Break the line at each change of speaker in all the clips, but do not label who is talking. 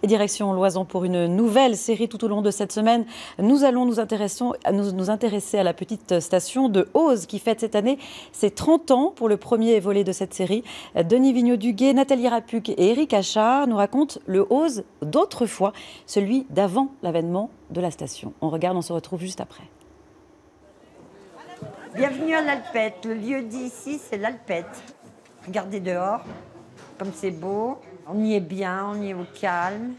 Et direction Loizan pour une nouvelle série tout au long de cette semaine. Nous allons nous intéresser à la petite station de Eauze qui fête cette année ses 30 ans pour le premier volet de cette série. Denis Vigneault-Duguet, Nathalie Rapuc et Éric Achard nous racontent le Eauze d'autrefois, celui d'avant l'avènement de la station. On regarde, on se retrouve juste après.
Bienvenue à l'Alpette. Le lieu dit ici, c'est l'Alpette. Regardez dehors, comme c'est beau. On y est bien, on y est au calme.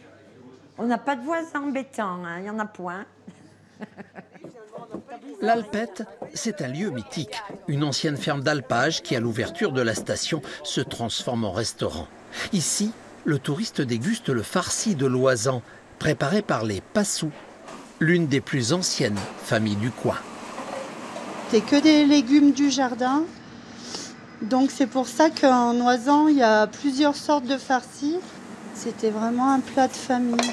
On n'a pas de voisins embêtants, hein, il n'y en a point.
L'Alpette, c'est un lieu mythique. Une ancienne ferme d'alpage qui, à l'ouverture de la station, se transforme en restaurant. Ici, le touriste déguste le farci de Loizan, préparé par les Passous, l'une des plus anciennes familles du coin.
C'est que des légumes du jardin. Donc c'est pour ça qu'en Loizan, il y a plusieurs sortes de farcis. C'était vraiment un plat de famille.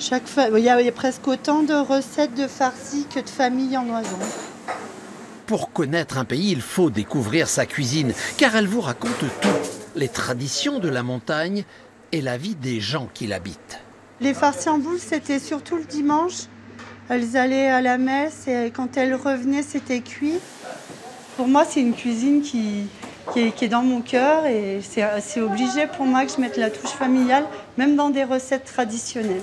Il y a presque autant de recettes de farcis que de familles en Loizan.
Pour connaître un pays, il faut découvrir sa cuisine, car elle vous raconte tout. Les traditions de la montagne et la vie des gens qui l'habitent.
Les farcis en boule, c'était surtout le dimanche. Elles allaient à la messe et quand elles revenaient, c'était cuit. Pour moi, c'est une cuisine qui est dans mon cœur et c'est obligé pour moi que je mette la touche familiale, même dans des recettes traditionnelles.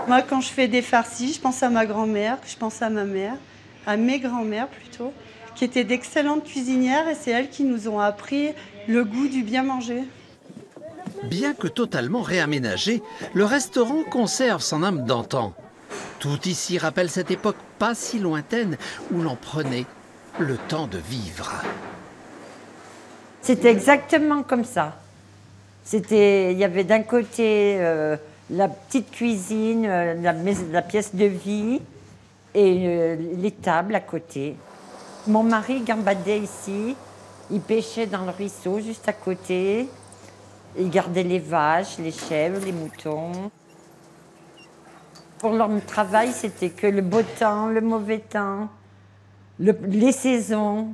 Moi, quand je fais des farcis, je pense à ma grand-mère, je pense à ma mère, à mes grands-mères plutôt, qui étaient d'excellentes cuisinières et c'est elles qui nous ont appris le goût du bien manger.
Bien que totalement réaménagé, le restaurant conserve son âme d'antan. Tout ici rappelle cette époque pas si lointaine où l'on prenait le temps de vivre.
C'était exactement comme ça. Il y avait d'un côté la petite cuisine, la pièce de vie et les tables à côté. Mon mari gambadait ici, il pêchait dans le ruisseau juste à côté. Il gardait les vaches, les chèvres, les moutons. Pour leur travail, c'était que le beau temps, le mauvais temps, les saisons,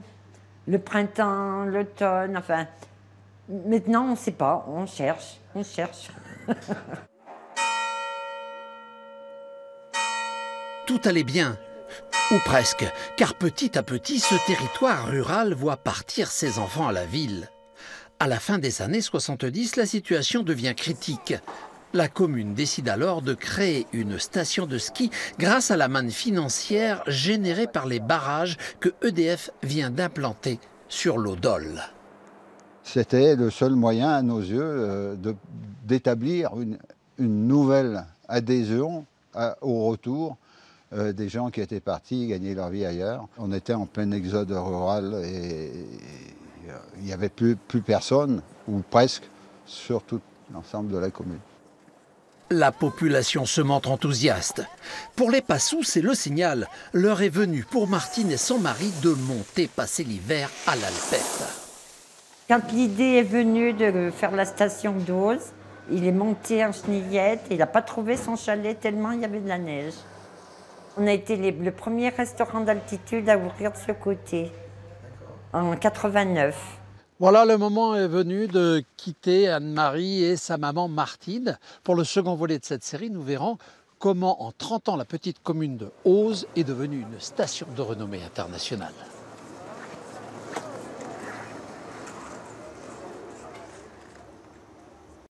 le printemps, l'automne, enfin. Maintenant, on ne sait pas, on cherche, on cherche.
Tout allait bien, ou presque, car petit à petit, ce territoire rural voit partir ses enfants à la ville. À la fin des années 70, la situation devient critique. La commune décide alors de créer une station de ski grâce à la manne financière générée par les barrages que EDF vient d'implanter sur l'eau d'Olle.
C'était le seul moyen, à nos yeux, d'établir une nouvelle adhésion au retour des gens qui étaient partis gagner leur vie ailleurs. On était en plein exode rural et il n'y avait plus personne, ou presque, sur tout l'ensemble de la commune.
La population se montre enthousiaste. Pour les Passous, c'est le signal. L'heure est venue pour Martine et son mari de monter passer l'hiver à l'Alpette.
Quand l'idée est venue de faire la station d'Eauze, il est monté en chenillette et il n'a pas trouvé son chalet tellement il y avait de la neige. On a été le premier restaurant d'altitude à ouvrir de ce côté, en 89.
Voilà, le moment est venu de quitter Anne-Marie et sa maman Martine. Pour le second volet de cette série, nous verrons comment en 30 ans la petite commune de Eauze est devenue une station de renommée internationale.